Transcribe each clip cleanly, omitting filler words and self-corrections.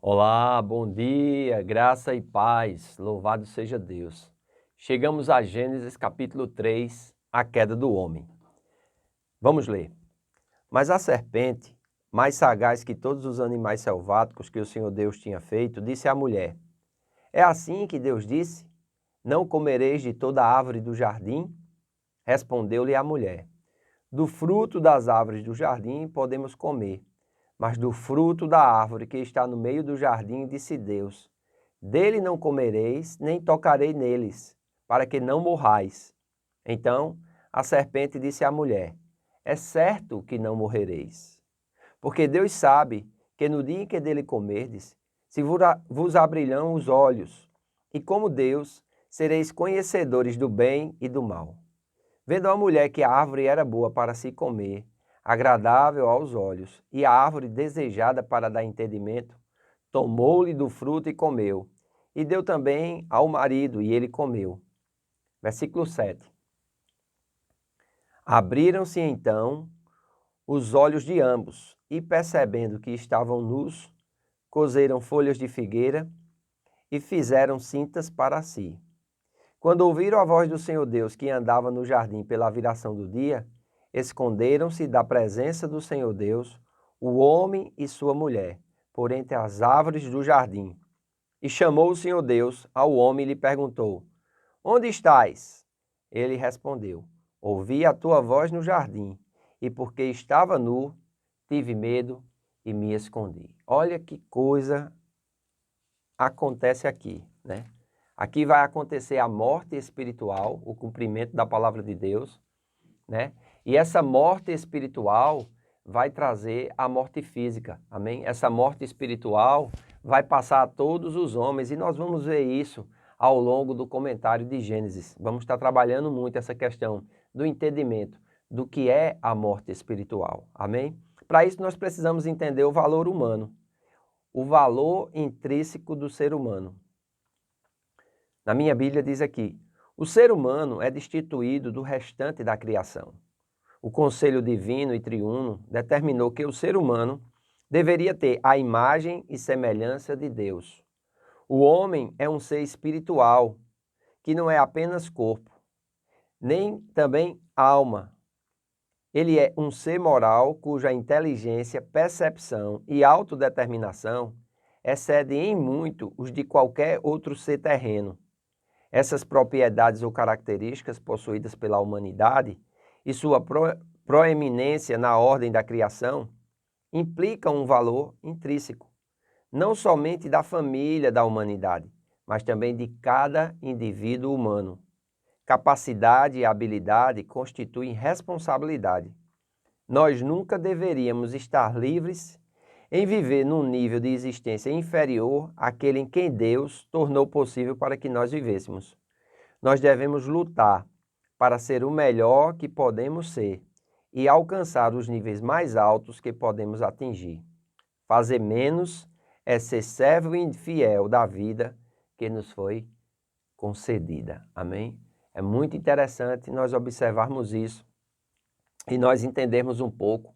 Olá, bom dia, graça e paz, louvado seja Deus. Chegamos a Gênesis capítulo 3, a queda do homem. Vamos ler. Mas a serpente, mais sagaz que todos os animais selváticos que o Senhor Deus tinha feito, disse à mulher: É assim que Deus disse: Não comereis de toda árvore do jardim? Respondeu-lhe a mulher: Do fruto das árvores do jardim podemos comer. Mas do fruto da árvore que está no meio do jardim, disse Deus: Dele não comereis, nem tocarei neles, para que não morrais. Então a serpente disse à mulher: É certo que não morrereis. Porque Deus sabe que no dia em que dele comerdes, se vos abrirão os olhos, e como Deus, sereis conhecedores do bem e do mal. Vendo a mulher que a árvore era boa para se comer, agradável aos olhos, e a árvore desejada para dar entendimento, tomou-lhe do fruto e comeu, e deu também ao marido, e ele comeu. Versículo 7. Abriram-se então os olhos de ambos, e percebendo que estavam nus, coseram folhas de figueira e fizeram cintas para si. Quando ouviram a voz do Senhor Deus que andava no jardim pela viração do dia, esconderam-se da presença do Senhor Deus, o homem e sua mulher, por entre as árvores do jardim. E chamou o Senhor Deus ao homem e lhe perguntou: Onde estás? Ele respondeu: Ouvi a tua voz no jardim, e porque estava nu, tive medo e me escondi. Olha que coisa acontece aqui, né? Aqui vai acontecer a morte espiritual, o cumprimento da palavra de Deus, né? E essa morte espiritual vai trazer a morte física, amém? Essa morte espiritual vai passar a todos os homens e nós vamos ver isso ao longo do comentário de Gênesis. Vamos estar trabalhando muito essa questão do entendimento do que é a morte espiritual, amém? Para isso nós precisamos entender o valor humano, o valor intrínseco do ser humano. Na minha Bíblia diz aqui: o ser humano é destituído do restante da criação. O conselho divino e triuno determinou que o ser humano deveria ter a imagem e semelhança de Deus. O homem é um ser espiritual, que não é apenas corpo, nem também alma. Ele é um ser moral cuja inteligência, percepção e autodeterminação excedem em muito os de qualquer outro ser terreno. Essas propriedades ou características possuídas pela humanidade e sua proeminência na ordem da criação implicam um valor intrínseco, não somente da família da humanidade, mas também de cada indivíduo humano. Capacidade e habilidade constituem responsabilidade. Nós nunca deveríamos estar livres em viver num nível de existência inferior àquele em que Deus tornou possível para que nós vivêssemos. Nós devemos lutar para ser o melhor que podemos ser e alcançar os níveis mais altos que podemos atingir. Fazer menos é ser servo infiel da vida que nos foi concedida. Amém? É muito interessante nós observarmos isso e nós entendermos um pouco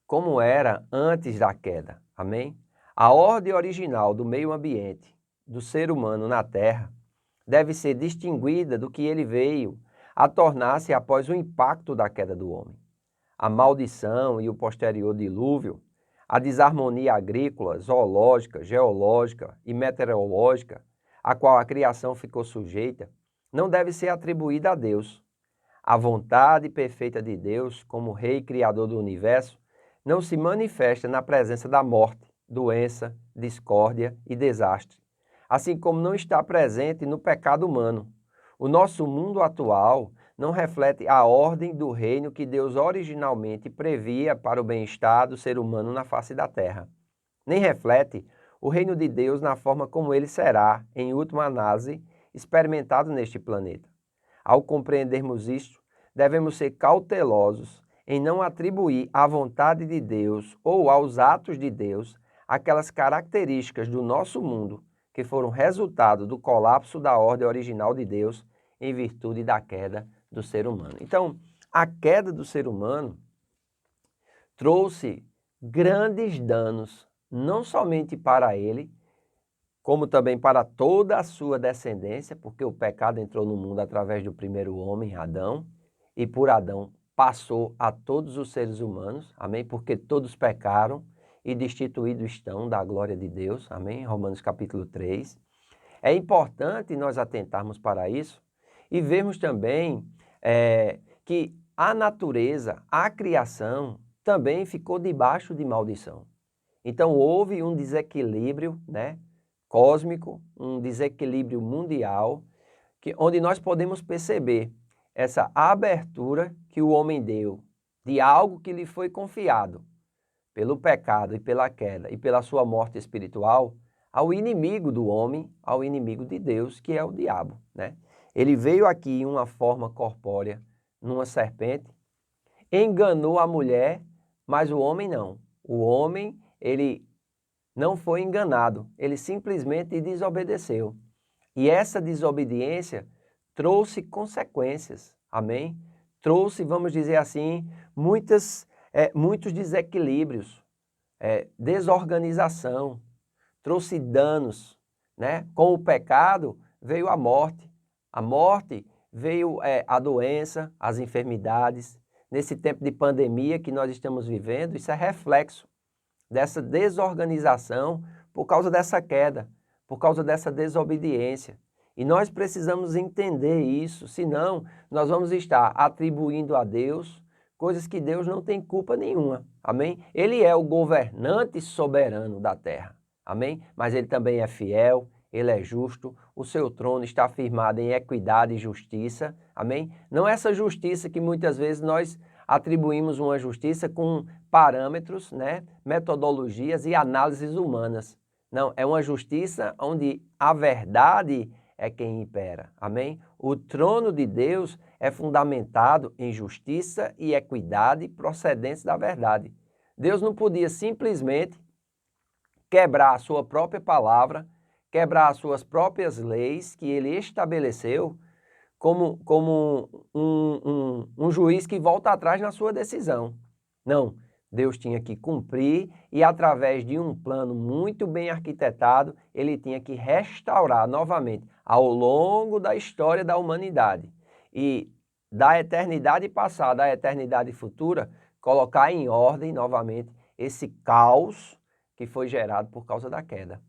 como era antes da queda. Amém? A ordem original do meio ambiente, do ser humano na Terra, deve ser distinguida do que ele veio a tornar-se após o impacto da queda do homem. A maldição e o posterior dilúvio, a desarmonia agrícola, zoológica, geológica e meteorológica, a qual a criação ficou sujeita, não deve ser atribuída a Deus. A vontade perfeita de Deus, como Rei Criador do Universo, não se manifesta na presença da morte, doença, discórdia e desastre, assim como não está presente no pecado humano. O nosso mundo atual não reflete a ordem do reino que Deus originalmente previa para o bem-estar do ser humano na face da terra. Nem reflete o reino de Deus na forma como ele será, em última análise, experimentado neste planeta. Ao compreendermos isto, devemos ser cautelosos em não atribuir à vontade de Deus ou aos atos de Deus aquelas características do nosso mundo que foram resultado do colapso da ordem original de Deus em virtude da queda do ser humano. Então, a queda do ser humano trouxe grandes danos, não somente para ele, como também para toda a sua descendência, porque o pecado entrou no mundo através do primeiro homem, Adão, e por Adão passou a todos os seres humanos, amém? Porque todos pecaram e destituídos estão da glória de Deus, amém? Romanos capítulo 3. É importante nós atentarmos para isso e vermos também que a natureza, a criação, também ficou debaixo de maldição. Então houve um desequilíbrio, né, cósmico, um desequilíbrio mundial, onde nós podemos perceber essa abertura que o homem deu de algo que lhe foi confiado pelo pecado e pela queda e pela sua morte espiritual ao inimigo do homem, ao inimigo de Deus, que é o diabo, né? Ele veio aqui em uma forma corpórea, numa serpente, enganou a mulher, mas o homem não. O homem, ele não foi enganado, ele simplesmente desobedeceu. E essa desobediência trouxe consequências, amém? Trouxe, vamos dizer assim, muitos desequilíbrios, desorganização, trouxe danos, né? Com o pecado veio a morte veio a doença, as enfermidades. Nesse tempo de pandemia que nós estamos vivendo, isso é reflexo dessa desorganização por causa dessa queda, por causa dessa desobediência. E nós precisamos entender isso, senão nós vamos estar atribuindo a Deus coisas que Deus não tem culpa nenhuma, amém? Ele é o governante soberano da terra, amém? Mas ele também é fiel, ele é justo, o seu trono está firmado em equidade e justiça, amém? Não é essa justiça que muitas vezes nós atribuímos uma justiça com parâmetros, né, metodologias e análises humanas. Não, é uma justiça onde a verdade é quem impera, amém? O trono de Deus é fundamentado em justiça e equidade procedentes da verdade. Deus não podia simplesmente quebrar a sua própria palavra, quebrar as suas próprias leis que ele estabeleceu como um juiz que volta atrás na sua decisão. Não, Deus tinha que cumprir e através de um plano muito bem arquitetado, ele tinha que restaurar novamente ao longo da história da humanidade e da eternidade passada à eternidade futura, colocar em ordem novamente esse caos que foi gerado por causa da queda,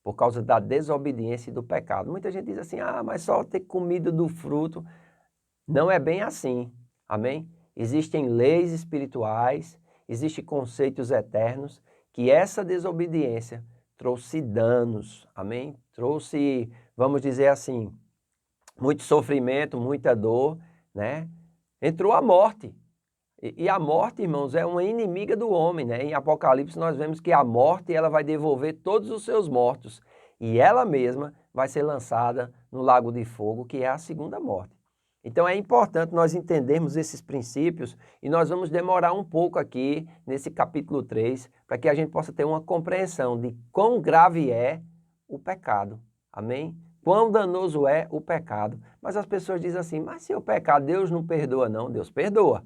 por causa da desobediência e do pecado. Muita gente diz assim, mas só ter comido do fruto. Não é bem assim, amém? Existem leis espirituais, existem conceitos eternos, que essa desobediência trouxe danos, amém? Trouxe, vamos dizer assim, muito sofrimento, muita dor, né? Entrou a morte. E a morte, irmãos, é uma inimiga do homem, né? Em Apocalipse nós vemos que a morte ela vai devolver todos os seus mortos e ela mesma vai ser lançada no lago de fogo, que é a segunda morte. Então é importante nós entendermos esses princípios e nós vamos demorar um pouco aqui nesse capítulo 3 para que a gente possa ter uma compreensão de quão grave é o pecado, amém? Quão danoso é o pecado. Mas as pessoas dizem assim, mas se eu pecar, Deus não perdoa não, Deus perdoa.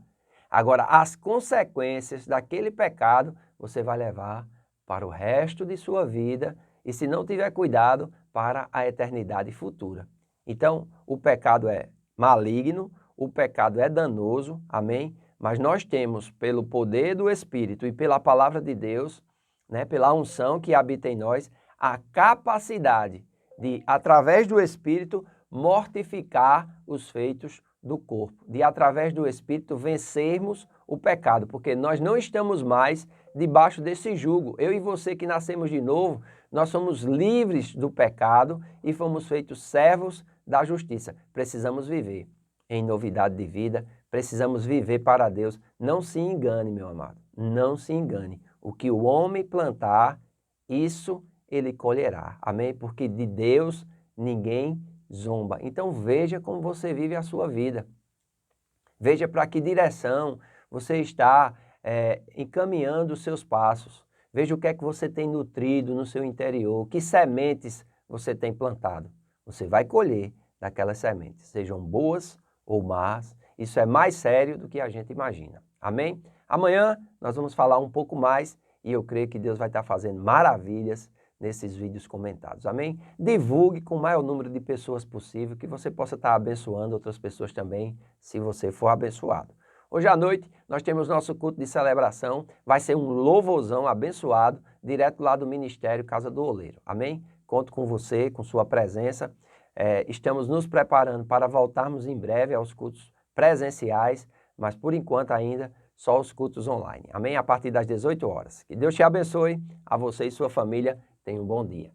Agora, as consequências daquele pecado você vai levar para o resto de sua vida e, se não tiver cuidado, para a eternidade futura. Então, o pecado é maligno, o pecado é danoso, amém? Mas nós temos, pelo poder do Espírito e pela palavra de Deus, né, pela unção que habita em nós, a capacidade de, através do Espírito, mortificar os feitos do corpo, de através do Espírito vencermos o pecado, porque nós não estamos mais debaixo desse jugo. Eu e você que nascemos de novo, nós somos livres do pecado e fomos feitos servos da justiça. Precisamos viver em novidade de vida, precisamos viver para Deus. Não se engane, meu amado, não se engane. O que o homem plantar, isso ele colherá. Amém? Porque de Deus ninguém zomba. Então veja como você vive a sua vida. Veja para que direção você está encaminhando os seus passos. Veja o que é que você tem nutrido no seu interior, que sementes você tem plantado. Você vai colher daquelas sementes, sejam boas ou más. Isso é mais sério do que a gente imagina. Amém? Amanhã nós vamos falar um pouco mais e eu creio que Deus vai estar fazendo maravilhas nesses vídeos comentados, amém? Divulgue com o maior número de pessoas possível, que você possa estar abençoando outras pessoas também, se você for abençoado. Hoje à noite nós temos nosso culto de celebração, vai ser um louvorzão abençoado, direto lá do Ministério Casa do Oleiro, amém? Conto com você, com sua presença, estamos nos preparando para voltarmos em breve aos cultos presenciais, mas por enquanto ainda só os cultos online, amém? A partir das 18 horas. Que Deus te abençoe, a você e sua família, tenha um bom dia.